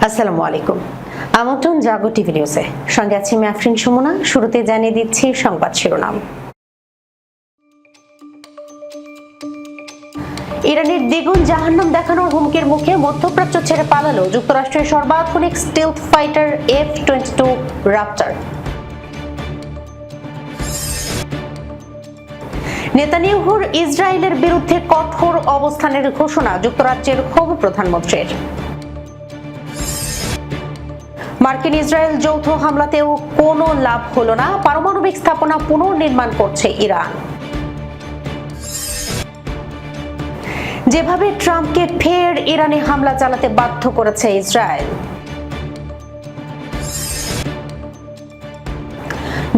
আসসালামু আলাইকুম। আমন্ত্রণ জাগো টিভি নিউজে। সঙ্গে আছি আমি আফরিন সুমনা। শুরুতে জানিয়ে দিচ্ছি সংবাদ শিরোনাম। ইরানের দ্বিগুণ জাহান্নাম দেখানোর হুমকির মুখে মধ্যপ্রাচ্য ছেড়ে পালালো যুক্তরাষ্ট্রের সর্বাধুনিক স্টিলথ ফাইটার F-22 রাপ্টার। নেতানিয়াহুর ইসরায়েলের বিরুদ্ধে কঠোর অবস্থানের ঘোষণা যুক্তরাজ্যের হবু প্রধানমন্ত্রীর। মার্কিন ইসরায়েল যৌথ হামলাতেও কোনো লাভ হলো না, পারমাণবিক স্থাপনা পুনর্নির্মাণ করছে ইরান। যেভাবে ট্রাম্পকে ফের ইরানে হামলা চালাতে বাধ্য করেছে ইসরায়েল।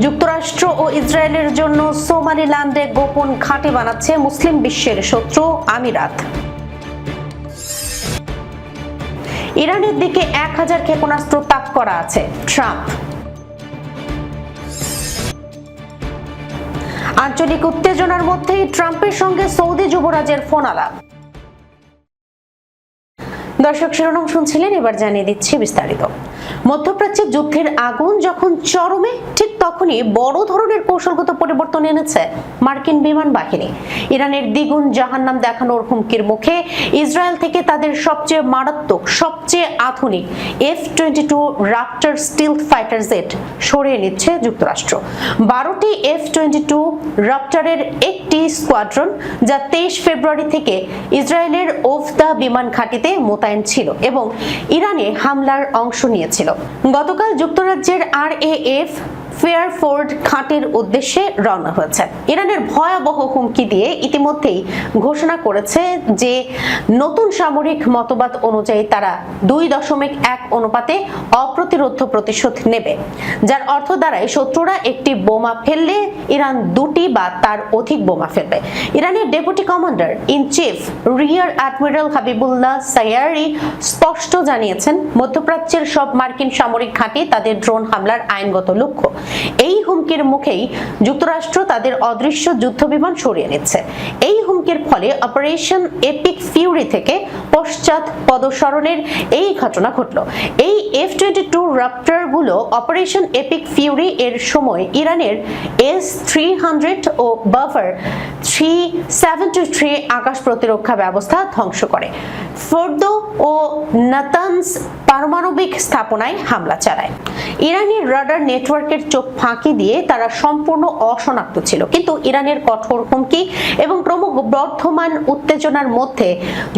যুক্তরাষ্ট্র ও ইসরায়েলের জন্য সোমালিল্যান্ডে গোপন ঘাঁটি বানাচ্ছে মুসলিম বিশ্বের শত্রু আমিরাত। ইরানের দিকে 1000 ক্ষেপণাস্ত্র তাক করা আছে ট্রাম্প। আঞ্চলিক উত্তেজনার মধ্যেই ট্রাম্পের সঙ্গে সৌদি যুবরাজের ফোন আলাপ। দর্শক শিরোনাম শুনছিলেন, এবার জানিয়ে দিচ্ছি বিস্তারিত। মধ্যপ্রাচ্যে যুদ্ধের আগুন যখন চরমে, ঠিক তখনই বড় ধরনের কৌশলগত পরিবর্তন এনেছে মার্কিন বিমান বাহিনী। ইরানের দ্বিগুণ জাহান্নাম দেখানোর হুমকির মুখে ইসরায়েল থেকে তাদের সবচেয়ে মারাত্মক, সবচেয়ে আধুনিক F-22 রাপ্টার স্টিলথ ফাইটার জেট সরিয়ে নিচ্ছে যুক্তরাষ্ট্র। 12টি F-22 রাপ্টারের একটি স্কোয়াড্রন, যা 23 ফেব্রুয়ারি থেকে ইসরায়েলের ওফদা বিমান ঘাঁটিতে মোতায়েন ছিল এবং ইরানে হামলার অংশ নিয়েছিল। গতকাল যুক্তরাজ্যের RAF ফেয়ারফোর্ড ঘাঁটির উদ্দেশ্যে রওনা হয়েছে। ইরানের ভয়াবহ হুমকি দিয়ে ইতিমধ্যেই ঘোষণা করেছে যে নতুন সামরিক মতবাদ অনুযায়ী তারা 2.1 অনুপাতে অপ্রতিরোধ প্রতিশোধ নেবে, যার অর্থ দাঁড়ায় শত্রুরা একটি বোমা ফেললে ইরান 2টি বা তার অধিক বোমা ফেলবে। ইরানের deputy commander in chief rear admiral Habibullah সাইয়ারি স্পষ্ট জানিয়েছেন, মধ্যপ্রাচ্যের সব মার্কিন সামরিক ঘাঁটি তাদের ড্রোন হামলার আইনগত লক্ষ্য। এই হুমকির মুখেই যুক্তরাষ্ট্র তাদের অদৃশ্য যুদ্ধবিমান সরিয়ে নিচ্ছে। এই হুমকির ফলে অপারেশন এপিক ফিউরি থেকে পশ্চাৎ পদসরণের এই ঘটনা ঘটল। এই F-22 রাপ্টার গুলো অপারেশন এপিক ফিউরি এর সময় ইরানের S-300 ও বাফার 373 আকাশ প্রতিরক্ষা ব্যবস্থা ধ্বংস করে ফোর্দো ও নাতানস পারমাণবিক স্থাপনায় হামলা চালায়। ইরানের রাডার নেটওয়ার্কের চোখ ফাঁকি দিয়ে তারা সম্পূর্ণ অশনাক্ত ছিল, কিন্তু ইরানের কঠোর হুমকি এবং ক্রমবর্ধমান উত্তেজনার মধ্যে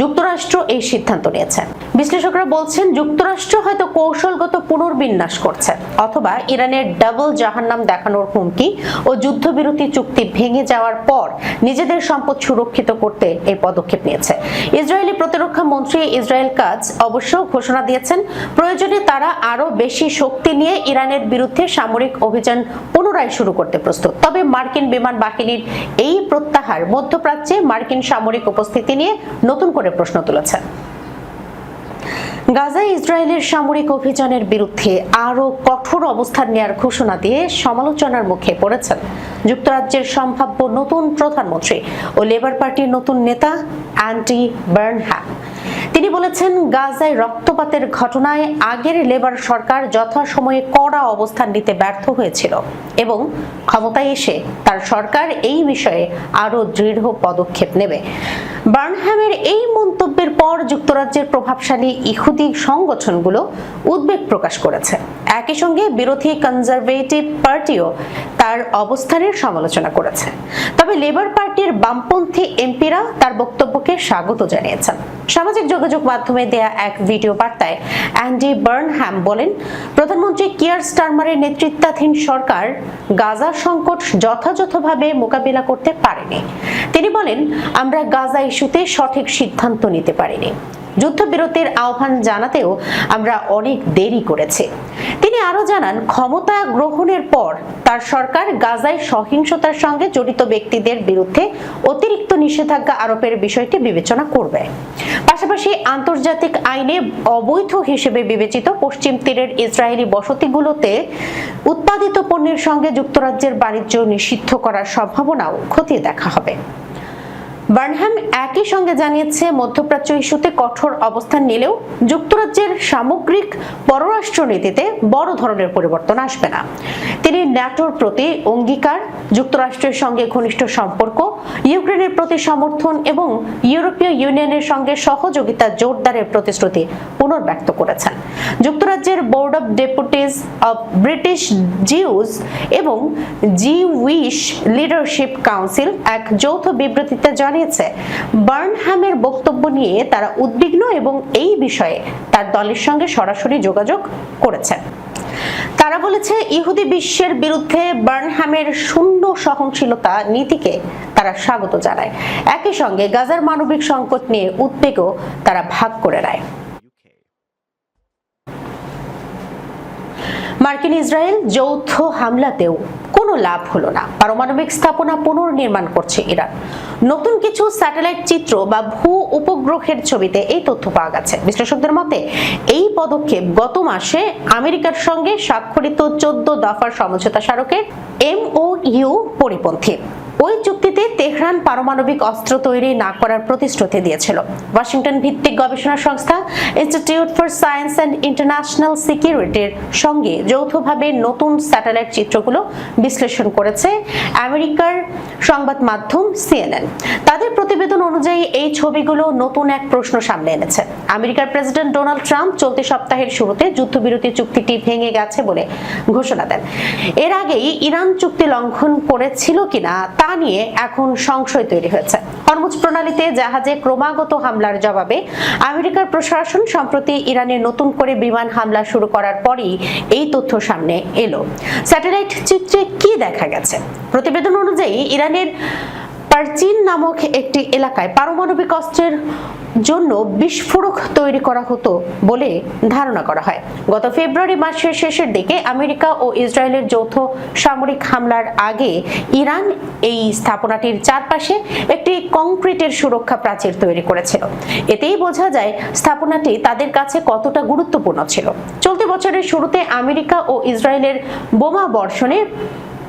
যুক্তরাষ্ট্র এই সিদ্ধান্ত নিয়েছে। বিশ্লেষকরা বলছেন, যুক্তরাষ্ট্র হয়তো কৌশলগত পুনর্বিন্যাস করছে, অথবা ইরানের ডাবল জাহান্নাম দেখানোর হুমকি ও যুদ্ধবিরতি চুক্তি ভেঙে যাওয়ার পর নিজেদের সম্পদ সুরক্ষিত করতে এই পদক্ষেপ নিয়েছে। ইসরায়েলি প্রতিরক্ষা মন্ত্রী ইসরায়েল কাজ অবশ্য ঘোষণা দিয়েছেন, প্রয়োজনে তারা আরো বেশি শক্তি নিয়ে ইরানের বিরুদ্ধে সামরিক অভিযান পুনরায় শুরু করতে প্রস্তুত। তবে মার্কিন বিমান বাহিনীর এই প্রত্যাহার মধ্যপ্রাচ্যে মার্কিন সামরিক উপস্থিতি নিয়ে নতুন করে প্রশ্ন তুলেছে। গাজায় ইসরায়েলের সামরিক অভিযানের বিরুদ্ধে আরো কঠোর অবস্থান নেওয়ার ঘোষণা দিয়ে সমালোচনার মুখে পড়েছেন যুক্তরাজ্যের সম্ভাব্য নতুন প্রধানমন্ত্রী ও লেবার পার্টির নতুন নেতা অ্যান্ডি বার্নহ্যাম। তিনি বলেছেন, গাজায় রক্তপাতের ঘটনায় আগের লেবার সরকার যথাসময়ে কড়া অবস্থান নিতে ব্যর্থ হয়েছিল এবং ক্ষমতায় এসে তার সরকার এই বিষয়ে আরো দৃঢ় পদক্ষেপ নেবে। বার্নহ্যামের এই মন্তব্যের পর যুক্তরাজ্যের প্রভাবশালী ইহুদি সংগঠনগুলো উদ্বেগ প্রকাশ করেছে। একই সঙ্গে বিরোধী কনজারভেটিভ পার্টিও তার অবস্থানের সমালোচনা করেছে। তবে লেবার পার্টির বামপন্থী এমপিরা তার বক্তব্যকে স্বাগত জানিয়েছেন। সামাজিক যোগাযোগ মাধ্যমে দেয়া এক ভিডিও বার্তায় অ্যান্ডি বার্নহ্যাম বলেন, প্রধানমন্ত্রী কিয়ার স্টারমারের নেতৃত্বাধীন সরকার গাজা সংকট যথাযথভাবে মোকাবিলা করতে পারেনি। তিনি বলেন, আমরা গাজা ইস্যুতে সঠিক সিদ্ধান্ত নিতে পারিনি। যুদ্ধবিরতির আহ্বান জানাতেও আমরা অনেক দেরি করেছি। তিনি আরো জানান, ক্ষমতা গ্রহণের পর তার সরকার গাজায় সহিংসতার সঙ্গে জড়িত ব্যক্তিদের বিরুদ্ধে অতিরিক্ত নিষেধাজ্ঞা আরোপের বিষয়টি বিবেচনা করবে। পাশাপাশি আন্তর্জাতিক আইনে অবৈধ হিসেবে বিবেচিত পশ্চিম তীরের ইসরায়েলি বসতিগুলোতে উৎপাদিত পণ্যের সঙ্গে যুক্তরাজ্যের বাণিজ্য নিষিদ্ধ করার সম্ভাবনাও খতিয়ে দেখা হবে। বার্নহ্যাম একই সঙ্গে জানিয়েছে, মধ্যপ্রাচ্য ইস্যুতে কঠোর অবস্থান নিলেও যুক্তরাজ্যের সামগ্রিক পররাষ্ট্রনীতিতে বড় ধরনের পরিবর্তন আসবে না। তিনি ন্যাটোর প্রতি অঙ্গীকার, যুক্তরাষ্ট্রের সঙ্গে ঘনিষ্ঠ সম্পর্ক, ইউক্রেনের প্রতি সমর্থন এবং ইউরোপীয় ইউনিয়নের সঙ্গে সহযোগিতা জোরদারের প্রতিশ্রুতি পুনর্ব্যক্ত করেছেন। যুক্তরাজ্যের board of deputies of British Jews এবং জিউইশ লিডারশিপ কাউন্সিল এক যৌথ বিবৃতিতে জানিয়েছে, বার্নহ্যামের বক্তব্য নিয়ে তারা উদ্বিগ্ন এবং এই বিষয়ে তার দলের সঙ্গে সরাসরি যোগাযোগ করেছেন। তারা বলেছে, ইহুদি বিশ্বের বিরুদ্ধে বার্নহ্যামের শূন্য সহনশীলতা নীতিকে তারা স্বাগত জানায়। একই সঙ্গে গাজার মানবিক সংকট নিয়ে উদ্বেগও তারা ভাগ করে নেয়। মার্কিন ইসরায়েল যৌথ হামলাতেও কোনো লাভ হলো না। পারমাণবিক স্থাপনা পুনর্নির্মাণ করছে ইরান। নতুন কিছু স্যাটেলাইট চিত্র বা ভূ উপগ্রহের ছবিতে এই তথ্য পাওয়া গেছে। বিশ্লেষকদের মতে এই পদক্ষেপ গত মাসে আমেরিকার সঙ্গে স্বাক্ষরিত 14 দফার সমঝোতা স্মারকের MOU পরিপন্থী। ওই চুক্তিতে তেহরান পারমাণবিক অস্ত্র তৈরি না করার প্রতিশ্রুতি দিয়েছিল। ওয়াশিংটন ভিত্তিক গবেষণা সংস্থা institute for science and international সিকিউরিটির সঙ্গে যৌথভাবে নতুন স্যাটেলাইট চিত্রগুলো বিশ্লেষণ করেছে আমেরিকার সংবাদ মাধ্যম CNN। তাদের প্রতিবেদন অনুযায়ী এই ছবিগুলো নতুন এক প্রশ্ন সামনে এনেছে। আমেরিকার প্রেসিডেন্ট ডোনাল্ড ট্রাম্প চলতি সপ্তাহের শুরুতে যুদ্ধবিরতি চুক্তিটি ভেঙে গেছে বলে ঘোষণা দেন। এর আগেই ইরান চুক্তি লঙ্ঘন করেছিল কিনা তা নিয়ে এখন সংশয় তৈরি হয়েছে। হরমুজ প্রণালীতে জাহাজে ক্রমাগত হামলার জবাবে আমেরিকার প্রশাসন সম্প্রতি ইরানের নতুন করে বিমান হামলা শুরু করার পরই এই তথ্য সামনে এলো। স্যাটেলাইট চিত্রে কি দেখা গেছে? প্রতিবেদন অনুযায়ী ইরানের পারচিন নামক একটি এলাকায় পারমাণবিক অস্ত্রের জন্য বিস্ফোরক তৈরি করা হতো বলে ধারণা করা হয়। গত ফেব্রুয়ারি মাসের শেষের দিকে আমেরিকা ও ইসরায়েলের যৌথ সামরিক হামলার আগে ইরান এই স্থাপনাটির চারপাশে একটি কংক্রিটের সুরক্ষা প্রাচীর তৈরি করেছিল। এতেই বোঝা যায় স্থাপনাটি তাদের কাছে কতটা গুরুত্বপূর্ণ ছিল। চলতি বছরের শুরুতে আমেরিকা ও ইসরায়েলের বোমা বর্ষণে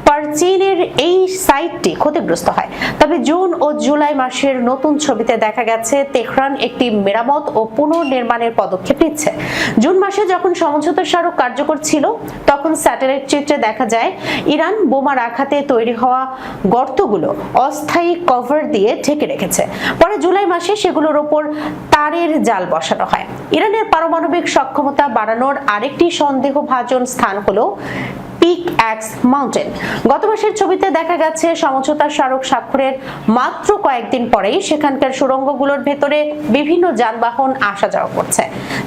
পারচিনের এই সাইটটি ক্ষতিগ্রস্ত হয়। তবে জুন ও জুলাই মাসের নতুন ছবিতে দেখা গেছে তেহরান একটি মেরামত ও পুনর্নির্মাণের পদক্ষেপ নিচ্ছে। জুন মাসে যখন সমঝোতা স্মারক কার্যকর ছিল তখন স্যাটেলাইট চিত্রে দেখা যায় ইরান বোমার আঘাতে তৈরি হওয়া গর্তগুলো অস্থায়ী কভার দিয়ে ঢেকে রেখেছে। পরে জুলাই মাসে সেগুলোর ওপর তারের জাল বসানো হয়। ইরানের পারমাণবিক সক্ষমতা বাড়ানোর আরেকটি সন্দেহভাজন স্থান হলো পিকঅ্যাক্স মাউন্টেন। গত মাসের ছবিতে দেখা গেছে সমঝোতা স্মারক স্বাক্ষরের মাত্র কয়েকদিন পরেই সেখানকার সুড়ঙ্গগুলোর ভেতরে বিভিন্ন যানবাহন আসা যাওয়া করছে।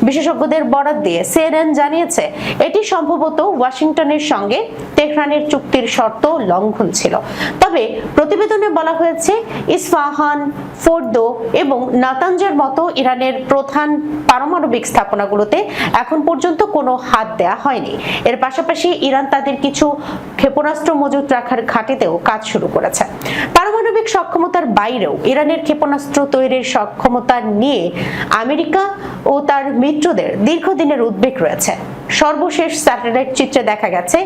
বিশেষজ্ঞদের বরাত দিয়ে CNN জানিয়েছে, এটি সম্ভবত ওয়াশিংটনের সঙ্গে তেহরানের চুক্তির শর্ত লঙ্ঘন ছিল। তবে প্রতিবেদনে বলা হয়েছে, ইস্পাহান, ফোর্দো এবং নাতানজের মতো ইরানের প্রধান পারমাণবিক স্থাপনাগুলোতে এখন পর্যন্ত কোনো হাত দেওয়া হয়নি। এর পাশাপাশি ইরান তাদের কিছু ক্ষেপণাস্ত্র মজুত রাখার ঘাঁটিতেও কাজ শুরু করেছে। পারমাণবিক সক্ষমতার বাইরেও ইরানের ক্ষেপণাস্ত্র তৈরির সক্ষমতা নিয়ে আমেরিকা ও তার মিত্রদের দীর্ঘদিনের উদ্বেগ রয়েছে। সর্বশেষ স্যাটেলাইট চিত্রে দেখা গেছে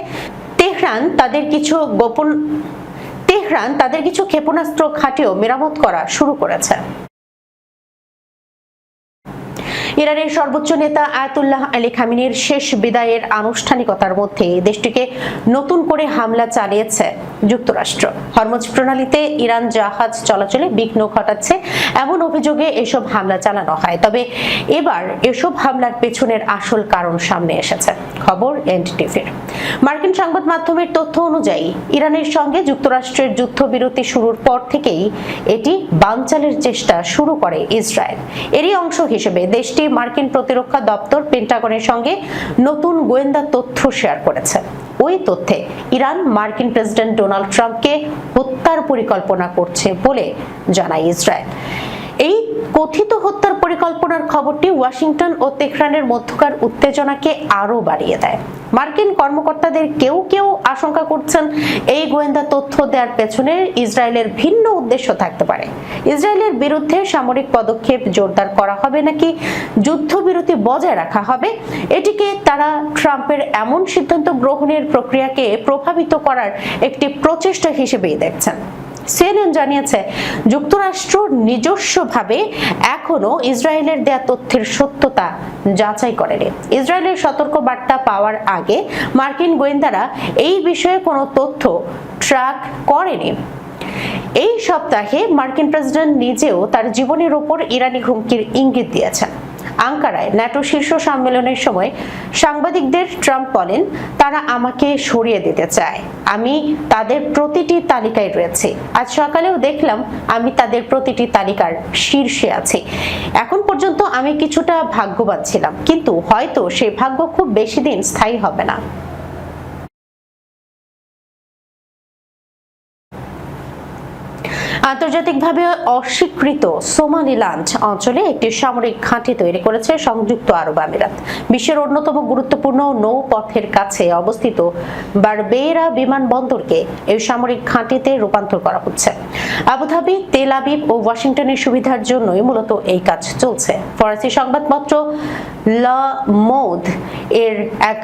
তেহরান তাদের কিছু ক্ষেপণাস্ত্র ঘাঁটিও মেরামত করা শুরু করেছে। ইরানের সর্বোচ্চ নেতা আয়াতুল্লাহ আলী খামেনির শেষ বিদায়ের আনুষ্ঠানিকতার মধ্যে দেশটিকে নতুন করে হামলা চালিয়েছে যুক্তরাষ্ট্র। হরমুজ প্রণালীতে ইরান জাহাজ চলাচলে বিঘ্ন ঘটাচ্ছে এমন অভিযোগে এসব হামলা চালানো হয়। তবে এবার এসব হামলার পেছনের আসল কারণ সামনে এসেছে। খবর এনডিটিভির। মার্কিন সংবাদ মাধ্যমের তথ্য অনুযায়ী ইরানের সঙ্গে যুক্তরাষ্ট্রের যুদ্ধবিরতি শুরুর পর থেকেই এটি বানচালের চেষ্টা শুরু করে ইসরায়েল। এরই অংশ হিসেবে দেশটি মার্কিন প্রতিরক্ষা দপ্তর পেন্টাগনের সঙ্গে নতুন গোয়েন্দা তথ্য শেয়ার করেছে। ওই তথ্যে ইরান মার্কিন প্রেসিডেন্ট ডোনাল্ড ট্রাম্পকে হত্যার পরিকল্পনা করছে বলে জানায় ইসরায়েল। এই কথিত হত্যার পরিকল্পনার খবরটি ওয়াশিংটন ও তেহরানের মধ্যকার উত্তেজনাকে আরো বাড়িয়ে দেয়। মার্কিন কর্মকর্তাদের কেউ কেউ আশঙ্কা করছেন, এই গোয়েন্দা তথ্য দেওয়ার পেছনে ইসরায়েলের ভিন্ন উদ্দেশ্য থাকতে পারে। ইসরায়েলের বিরুদ্ধে সামরিক পদক্ষেপ জোরদার করা হবে নাকি যুদ্ধবিরতি বজায় রাখা হবে, এটিকে তারা ট্রাম্পের এমন সিদ্ধান্ত গ্রহণের প্রক্রিয়াকে প্রভাবিত করার একটি প্রচেষ্টা হিসেবেই দেখছেন। সিএনএন জানিয়েছে যুক্তরাষ্ট্র নিজস্বভাবে এখনো ইসরায়েলের দেয়া তথ্যের সত্যতা যাচাই করেনি। ইসরায়েলের সতর্ক বার্তা পাওয়ার আগে মার্কিন গোয়েন্দারা এই বিষয়ে কোনো তথ্য ট্র্যাক করেনি। এই সপ্তাহে মার্কিন প্রেসিডেন্ট নিজেও তার জীবনের উপর ইরানি হুমকির ইঙ্গিত দিয়েছেন। আঙ্কারায় ন্যাটো শীর্ষ সম্মেলনের সময় সাংবাদিকদের ট্রাম্প বলেন, তারা আমাকে সরিয়ে দিতে চায়, আমি তাদের প্রতিটি তালিকায় রয়েছি। আজ সকালেও দেখলাম আমি তাদের প্রতিটি তালিকার শীর্ষে আছি। এখন পর্যন্ত আমি কিছুটা ভাগ্যবান ছিলাম, কিন্তু হয়তো সেই ভাগ্য খুব বেশি দিন স্থায়ী হবে না। আন্তর্জাতিকভাবে অস্বীকৃত সোমালিল্যান্ড অঞ্চলে একটি সামরিক ঘাঁটি তৈরি করেছে সংযুক্ত আরব আমিরাত। বিশ্বের অন্যতম গুরুত্বপূর্ণ নৌপথের কাছে অবস্থিত বারবেরা বিমানবন্দরকে এই সামরিক ঘাঁটিতে রূপান্তর করা হচ্ছে। আবুধাবি, তেল আবিব ও ওয়াশিংটনের সুবিধার জন্যই মূলত এই কাজ চলছে। ফরাসি সংবাদপত্র লা মৌদ এর এক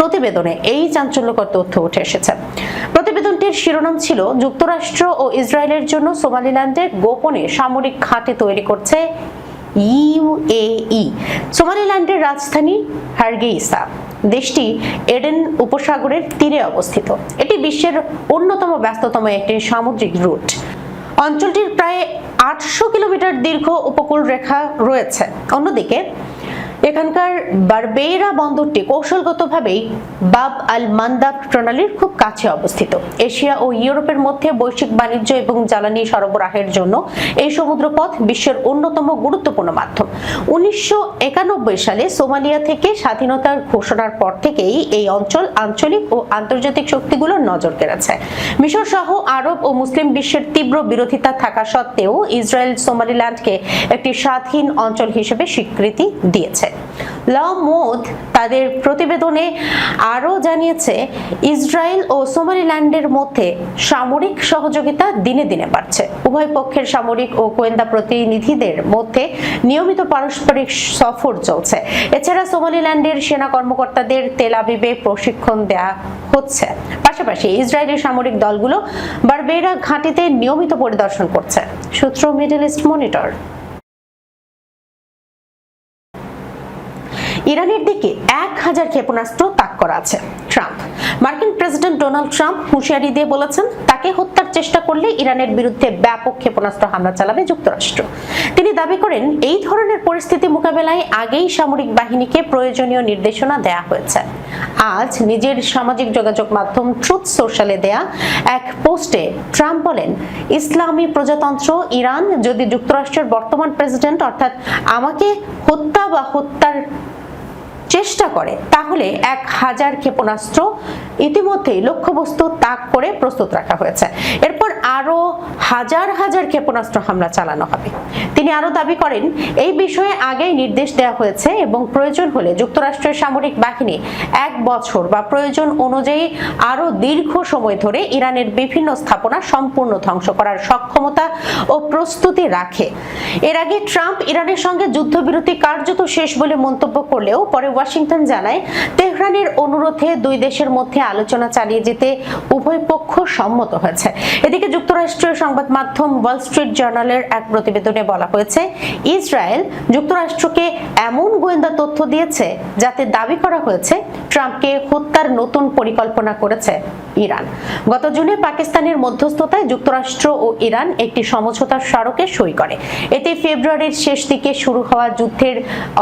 প্রতিবেদনে এই চাঞ্চল্যকর তথ্য উঠে এসেছে। প্রতিবেদনটির শিরোনাম ছিল, যুক্তরাষ্ট্র ও ইসরায়েলের জন্য সোমালিল্যান্ডে গোপনে সামরিক ঘাঁটি তৈরি করছে ইউএই। সোমালিল্যান্ডের রাজধানী হারগেইসা। দেশটি এডেন উপসাগরের তীরে অবস্থিত। এটি বিশ্বের অন্যতম ব্যস্ততম একটি সামুদ্রিক রুট। অঞ্চলটির প্রায় 800 কিলোমিটার দীর্ঘ উপকূল রেখা রয়েছে। অন্যদিকে এখানকার বারবেরা বন্দরটি কৌশলগতভাবেই বাব আল মান্দাব প্রণালীর খুব কাছে অবস্থিত। এশিয়া ও ইউরোপের মধ্যে বৈশ্বিক বাণিজ্য এবং জ্বালানি সরবরাহের জন্য এই সমুদ্রপথ বিশ্বের অন্যতম গুরুত্বপূর্ণ মাধ্যম। 1991 সালে সোমালিয়া থেকে স্বাধীনতার ঘোষণার পর থেকেই এই অঞ্চল আঞ্চলিক ও আন্তর্জাতিক শক্তিগুলোর নজর কেড়েছে। মিশর সহ আরব ও মুসলিম বিশ্বের তীব্র বিরোধিতা থাকা সত্ত্বেও ইসরায়েল সোমালিল্যান্ডকে একটি স্বাধীন অঞ্চল হিসেবে স্বীকৃতি দিয়েছে। লা মৌদ তাদের প্রতিবেদনে আরও জানিয়েছে, ইসরায়েল ও সোমালিল্যান্ডের মধ্যে সামরিক সহযোগিতা দিনে দিনে বাড়ছে। উভয় পক্ষের সামরিক ও গোয়েন্দা প্রতিনিধিদের মধ্যে নিয়মিত পারস্পরিক সফর চলছে। এছাড়া সোমালিল্যান্ডের সেনা কর্মকর্তাদের তেল আবিবে প্রশিক্ষণ দেওয়া হচ্ছে। পাশাপাশি ইসরায়েলি সামরিক দলগুলো বারবেরা ঘাঁটিতে নিয়মিত পরিদর্শন করছে। সূত্র মিডল ইস্ট মনিটর। ইরানের দিকে 1000 ক্ষেপণাস্ত্র তাক করা আছে ট্রাম্প। মার্কিন প্রেসিডেন্ট ডোনাল্ড ট্রাম্প হুঁশিয়ারি দিয়ে বলেছেন, তাকে হত্যার চেষ্টা করলে ইরানের বিরুদ্ধে ব্যাপক ক্ষেপণাস্ত্র হামলা চালাবে যুক্তরাষ্ট্র। তিনি দাবি করেন, এই ধরনের পরিস্থিতি মোকাবেলায় আগেই সামরিক বাহিনীকে প্রয়োজনীয় নির্দেশনা দেয়া হয়েছে। আজ নিজের সামাজিক যোগাযোগ মাধ্যম ট্রুথ সোশ্যালে দেয়া এক পোস্টে ট্রাম্প বলেন, ইসলামী প্রজাতন্ত্র ইরান যদি যুক্তরাষ্ট্রের বর্তমান প্রেসিডেন্ট অর্থাৎ আমাকে হত্যা বা হত্যার চেষ্টা করে, তাহলে 1000 ক্ষেপণাস্ত্র ইতিমধ্যেই লক্ষ্যবস্তু তাক করে প্রস্তুত রাখা হয়েছে। এরপর আরো হাজার হাজার ক্ষেপণাস্ত্র হামলা চালানো হবে। তিনি আরো দাবি করেন, এই বিষয়ে আগেই নির্দেশ দেওয়া হয়েছে এবং প্রয়োজন হলে যুক্তরাষ্ট্রের সামরিক বাহিনী 1 বছর বা প্রয়োজন অনুযায়ী আরো দীর্ঘ সময় ধরে ইরানের বিভিন্ন স্থাপনা সম্পূর্ণ ধ্বংস করার সক্ষমতা ও প্রস্তুতি রাখে। এর আগে ট্রাম্প ইরানের সঙ্গে যুদ্ধবিরতি কার্যত শেষ বলে মন্তব্য করলেও পরে ওয়াশিংটন জানায়, তেহরানের অনুরোধে দুই দেশের মধ্যে আলোচনা চালিয়ে যেতে উভয় পক্ষ সম্মত হয়েছে। এদিকে যুক্তরাষ্ট্রীয় সংবাদ মাধ্যম ওয়াল স্ট্রিট জার্নালের এক প্রতিবেদনে বলা হয়েছে, ইসরায়েল যুক্তরাষ্ট্রকে এমন গোয়েন্দা তথ্য দিয়েছে যাতে দাবি করা হয়েছে ট্রাম্পকে হত্যার নতুন পরিকল্পনা করেছে ইরান। গত জুনে পাকিস্তানের মধ্যস্থতায় যুক্তরাষ্ট্র ও ইরান একটি সমঝোতার স্মারকে সই করে। এতে ফেব্রুয়ারির শেষ দিকে শুরু হওয়া যুদ্ধের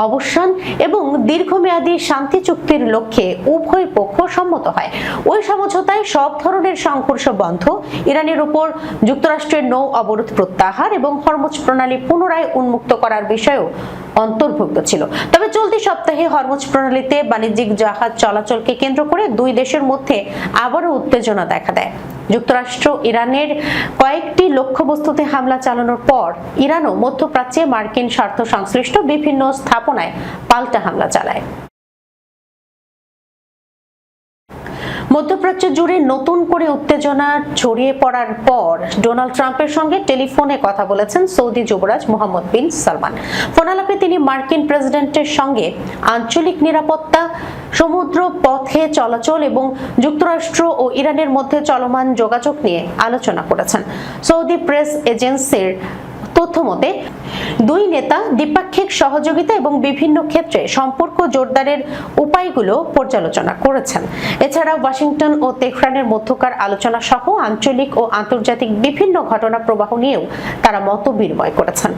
অবসান এবং দীর্ঘমেয়াদী শান্তি চুক্তির লক্ষ্যে উভয় পক্ষ সম্মত হয়। ওই সমঝোতায় সব ধরনের সংঘর্ষ বন্ধ, ইরানের উপর যুক্তরাষ্ট্রের নৌ অবরোধ প্রত্যাহার এবং হরমুজ প্রণালী পুনরায় উন্মুক্ত করার বিষয়ও অন্তর্ভুক্ত ছিল। তবে চলতি সপ্তাহে হরমুজ প্রণালীতে বাণিজ্যিক জাহাজ চলাচলকে কেন্দ্র করে দুই দেশের মধ্যে আবারও উত্তেজনা দেখা দেয়। যুক্তরাষ্ট্র ইরানের কয়েকটি লক্ষ্যবস্তুতে হামলা চালানোর পর ইরানও মধ্যপ্রাচ্যে মার্কিন স্বার্থ সংশ্লিষ্ট বিভিন্ন স্থাপনায় পাল্টা হামলা চালায়। মধ্যপ্রাচ্য জুড়ে নতুন করে উত্তেজনা ছড়িয়ে পড়ার পর ডোনাল্ড ট্রাম্পের সঙ্গে টেলিফোনে কথা বলেছেন সৌদি যুবরাজ মোহাম্মদ বিন সালমান। ফোনালাপে তিনি মার্কিন প্রেসিডেন্টের সঙ্গে আঞ্চলিক নিরাপত্তা, সমুদ্র পথে চলাচল এবং যুক্তরাষ্ট্র ও ইরানের মধ্যে চলমান যোগাযোগ নিয়ে আলোচনা করেছেন। সৌদি প্রেস এজেন্সির তথ্যমতে দুই নেতা দ্বিপাক্ষিক সহযোগিতা এবং বিভিন্ন ক্ষেত্রে সম্পর্ক জোরদারের উপায়গুলো পর্যালোচনা করেছেন। এছাড়া ওয়াশিংটন ও তেহরানের মধ্যকার আলোচনা সহ আঞ্চলিক ও আন্তর্জাতিক বিভিন্ন ঘটনা প্রবাহ নিয়েও তারা মত বিনিময় করেছেন।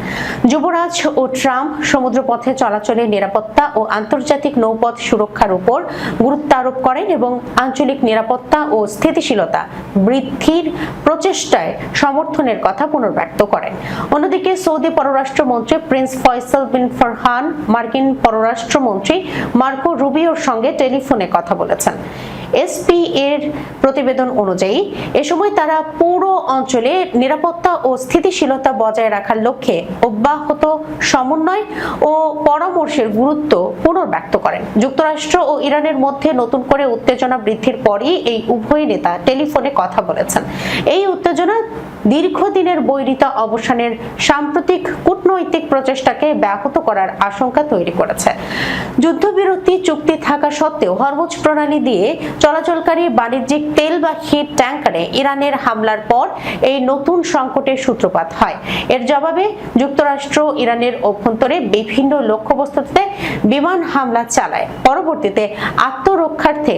যুবরাজ ও ট্রাম্প সমুদ্রপথে চলাচলের নিরাপত্তা ও আন্তর্জাতিক নৌপথ সুরক্ষার উপর গুরুত্ব আরোপ করেন এবং আঞ্চলিক নিরাপত্তা ও স্থিতিশীলতা বৃদ্ধির প্রচেষ্টায় সমর্থনের কথা পুনর্ব্যক্ত করেন। অন্যদিকে সৌদি পররাষ্ট্রমন্ত্রী প্রিন্স ফয়সাল বিন ফারহান মার্কিন পররাষ্ট্রমন্ত্রী মার্কো রুবিওর সঙ্গে টেলিফোনে কথা বলেছেন। এসপি এর প্রতিবেদন অনুযায়ী এ সময় তারা পুরো অঞ্চলে নিরাপত্তা ও স্থিতিশীলতা বজায় রাখার লক্ষ্যে অব্যাহত সমন্বয় ও পরামর্শের গুরুত্ব পুনর্ব্যক্ত করেন। যুক্তরাষ্ট্র ও ইরানের মধ্যে নতুন করে উত্তেজনা বৃদ্ধির পরই এই উভয় নেতা টেলিফোনে কথা বলেছেন। এই উত্তেজনা দীর্ঘদিনের বৈরিতা অবসানের সাম্প্রতিক কূটনৈতিক প্রচেষ্টাকে ব্যাহত করার আশঙ্কা তৈরি করেছে। যুদ্ধবিরতি চুক্তি থাকা সত্ত্বেও হরমুজ প্রণালী দিয়ে চলাচলকারী বাণিজ্যিক তেলবাহী ট্যাঙ্কারে ইরানের হামলার পর এই নতুন সংকটের সূত্রপাত হয়। এর জবাবে যুক্তরাষ্ট্র ইরানের অভ্যন্তরে বিভিন্ন লক্ষ্যবস্তুতে বিমান হামলা চালায়। পরবর্তীতে আত্মরক্ষার্থে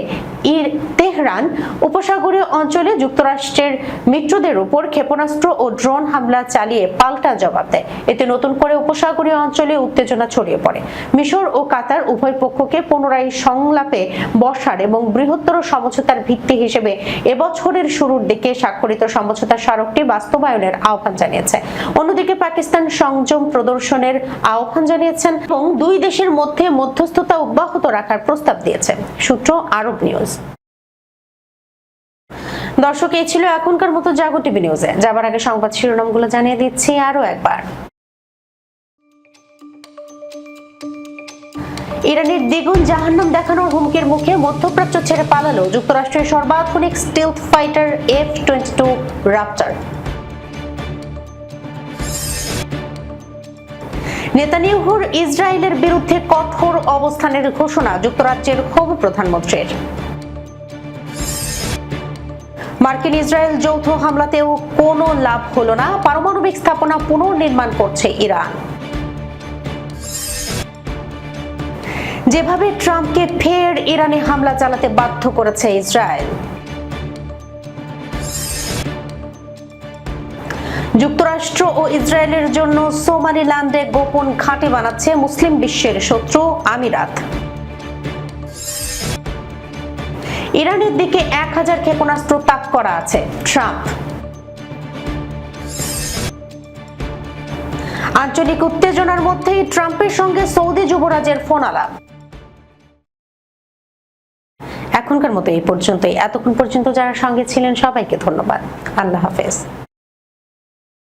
তেহরান উপসাগরীয় অঞ্চলে যুক্তরাষ্ট্রের মিত্রদের উপর ক্ষেপণাস্ত্র ও ড্রোন হামলা চালিয়ে পাল্টা জবাব দেয়। এতে নতুন করে উপসাগরীয় অঞ্চলে উত্তেজনা ছড়িয়ে পড়ে। মিশর ও কাতার উভয় পক্ষকে পুনরায় সংলাপে বসার এবং বৃহত্তর সমঝোতার ভিত্তি হিসেবে এবছরের শুরুর দিকে স্বাক্ষরিত সমঝোতা স্মারকটি বাস্তবায়নের আহ্বান জানিয়েছে। অন্যদিকে পাকিস্তান সংযম প্রদর্শনের আহ্বান জানিয়েছেন এবং দুই দেশের মধ্যে মধ্যস্থতা অব্যাহত রাখার প্রস্তাব দিয়েছে। সূত্র আরব নিউজ। দর্শক, এই ছিল এখনকার মতো জাগো টিভি নিউজে। যাবার আগে সংবাদ শিরোনামগুলো জানিয়ে দিচ্ছি আরো একবার। ইরানের দ্বিগুণ জাহান্নাম দেখানোর হুমকির মুখে মধ্যপ্রাচ্য ছেড়ে পালালো যুক্তরাষ্ট্রের সর্বাধুনিক স্টিলথ ফাইটার F-22 রাপ্টার। নেতানিয়াহুর ইসরায়েলের বিরুদ্ধে কঠোর অবস্থানের ঘোষণা যুক্তরাজ্যের হবু প্রধানমন্ত্রীর। মার্কিন ইসরায়েল যৌথ হামলাতেও কোনো লাভ হলো না, পারমাণবিক স্থাপনা পুনর্নির্মাণ করছে ইরান। যেভাবে ট্রাম্পকে ফের ইরানে হামলা চালাতে বাধ্য করেছে ইসরায়েল। যুক্তরাষ্ট্র ও ইসরায়েলের জন্য সোমালিল্যান্ডে গোপন ঘাঁটি বানাচ্ছে মুসলিম বিশ্বের শত্রু আমিরাত। ইরানের দিকে 1000 ক্ষেপণাস্ত্র তাক করা আছে ট্রাম্প। আঞ্চলিক উত্তেজনার মধ্যেই ট্রাম্পের সঙ্গে সৌদি যুবরাজের ফোন আলাপ। এখনকার মতো এই পর্যন্তই। এতক্ষণ পর্যন্ত যারা সঙ্গে ছিলেন সবাইকে ধন্যবাদ। আল্লাহ হাফেজ।